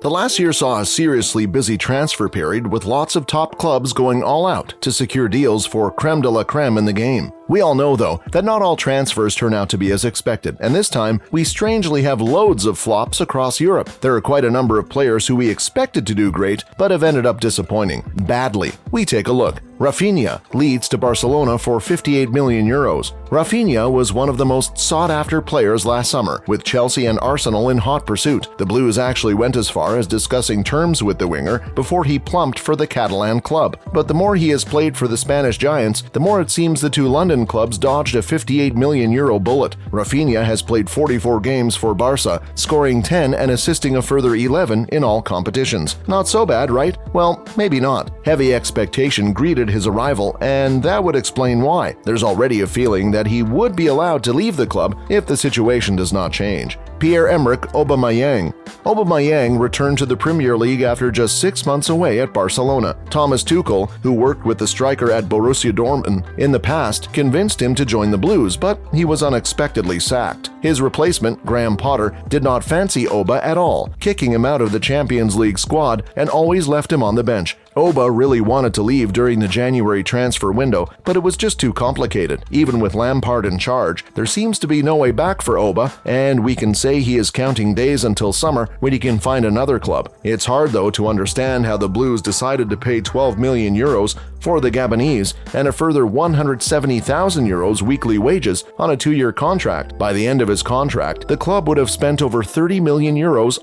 The last year saw a seriously busy transfer period with lots of top clubs going all out to secure deals for creme de la creme in the game. We all know, though, that not all transfers turn out to be as expected, and this time, we strangely have loads of flops across Europe. There are quite a number of players who we expected to do great, but have ended up disappointing. Badly. We take a look. Raphinha, Leeds to Barcelona for €58 million. Raphinha was one of the most sought-after players last summer, with Chelsea and Arsenal in hot pursuit. The Blues actually went as far as discussing terms with the winger before he plumped for the Catalan club. But the more he has played for the Spanish Giants, the more it seems the two London clubs dodged a €58 million bullet. Raphinha has played 44 games for Barca, scoring 10 and assisting a further 11 in all competitions. Not so bad, right? Well, maybe not. Heavy expectation greeted his arrival, and that would explain why. There's already a feeling that he would be allowed to leave the club if the situation does not change. PierreEmerick Aubameyang. Aubameyang returned to the Premier League after just 6 months away at Barcelona. Thomas Tuchel, who worked with the striker at Borussia Dortmund in the past, convinced him to join the Blues, but he was unexpectedly sacked. His replacement, Graham Potter, did not fancy Oba at all, kicking him out of the Champions League squad and always left him on the bench. Oba really wanted to leave during the January transfer window, but it was just too complicated. Even with Lampard in charge, there seems to be no way back for Oba, and we can say he is counting days until summer when he can find another club. It's hard, though, to understand how the Blues decided to pay €12 million for the Gabonese and a further €170,000 weekly wages on a 2-year contract. By the end of his contract, the club would have spent over €30 million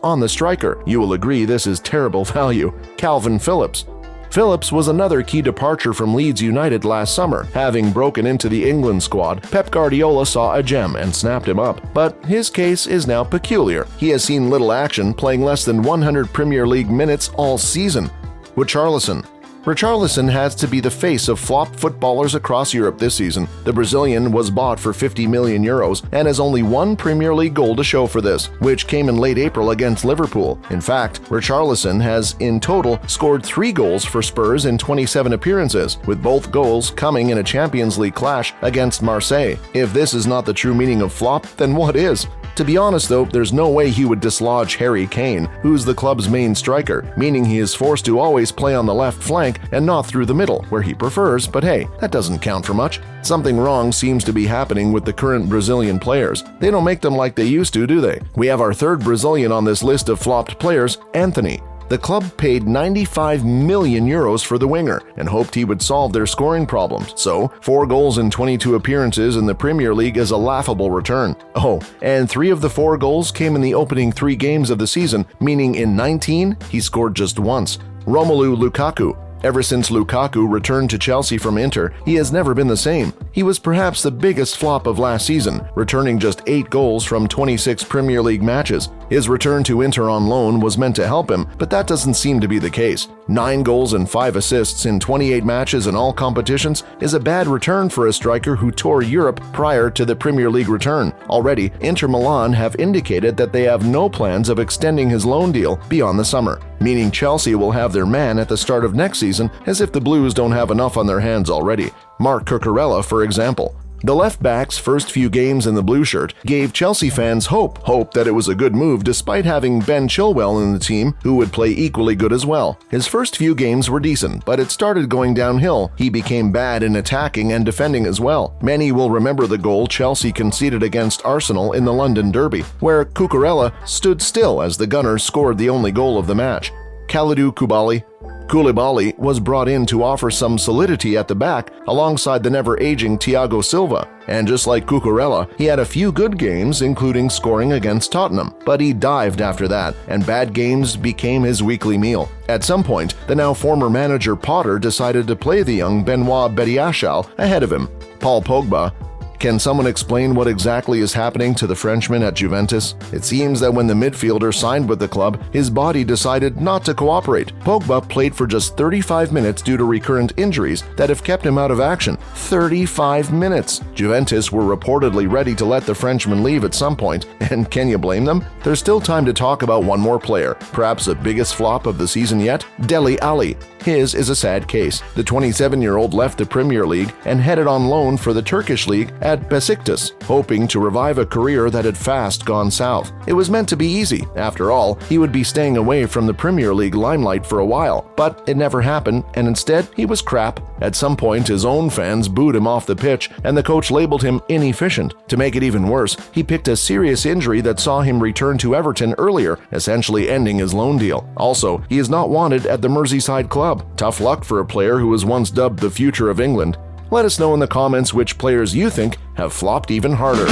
on the striker. You will agree this is terrible value. Kalvin Philips. Phillips was another key departure from Leeds United last summer. Having broken into the England squad, Pep Guardiola saw a gem and snapped him up. But his case is now peculiar. He has seen little action, playing less than 100 Premier League minutes all season. Richarlison has to be the face of flop footballers across Europe this season. The Brazilian was bought for €50 million and has only one Premier League goal to show for this, which came in late April against Liverpool. In fact, Richarlison has in total scored 3 goals for Spurs in 27 appearances, with both goals coming in a Champions League clash against Marseille. If this is not the true meaning of flop, then what is? To be honest, though, there's no way he would dislodge Harry Kane, who's the club's main striker, meaning he is forced to always play on the left flank and not through the middle, where he prefers, but hey, that doesn't count for much. Something wrong seems to be happening with the current Brazilian players. They don't make them like they used to, do they? We have our third Brazilian on this list of flopped players, Anthony. The club paid €95 million for the winger and hoped he would solve their scoring problems. So, 4 goals in 22 appearances in the Premier League is a laughable return. Oh, and 3 of the 4 goals came in the opening 3 games of the season, meaning in 19, he scored just once. Romelu Lukaku. Ever since Lukaku returned to Chelsea from Inter, he has never been the same. He was perhaps the biggest flop of last season, returning just 8 goals from 26 Premier League matches. His return to Inter on loan was meant to help him, but that doesn't seem to be the case. 9 goals and 5 assists in 28 matches in all competitions is a bad return for a striker who toured Europe prior to the Premier League return. Already, Inter Milan have indicated that they have no plans of extending his loan deal beyond the summer, meaning Chelsea will have their man at the start of next season, as if the Blues don't have enough on their hands already. Mark Cucurella, for example. The left-back's first few games in the blue shirt gave Chelsea fans hope that it was a good move despite having Ben Chilwell in the team, who would play equally good as well. His first few games were decent, but it started going downhill. He became bad in attacking and defending as well. Many will remember the goal Chelsea conceded against Arsenal in the London derby, where Cucurella stood still as the Gunners scored the only goal of the match. Kalidou Koubaly was brought in to offer some solidity at the back alongside the never-aging Thiago Silva. And just like Cucurella, he had a few good games, including scoring against Tottenham, but he dived after that, and bad games became his weekly meal. At some point, the now former manager Potter decided to play the young Benoit Badiashile ahead of him. Paul Pogba. Can someone explain what exactly is happening to the Frenchman at Juventus? It seems that when the midfielder signed with the club, his body decided not to cooperate. Pogba played for just 35 minutes due to recurrent injuries that have kept him out of action. 35 minutes! Juventus were reportedly ready to let the Frenchman leave at some point, and can you blame them? There's still time to talk about one more player, perhaps the biggest flop of the season yet, Dele Alli. His is a sad case. The 27-year-old left the Premier League and headed on loan for the Turkish league at at Besiktas, hoping to revive a career that had fast gone south. It was meant to be easy. After all, he would be staying away from the Premier League limelight for a while, but it never happened, and instead he was crap. At some point, his own fans booed him off the pitch, and the coach labeled him inefficient. To make it even worse, he picked a serious injury that saw him return to Everton earlier, essentially ending his loan deal. Also, he is not wanted at the Merseyside club. Tough luck for a player who was once dubbed the future of England. Let us know in the comments which players you think have flopped even harder.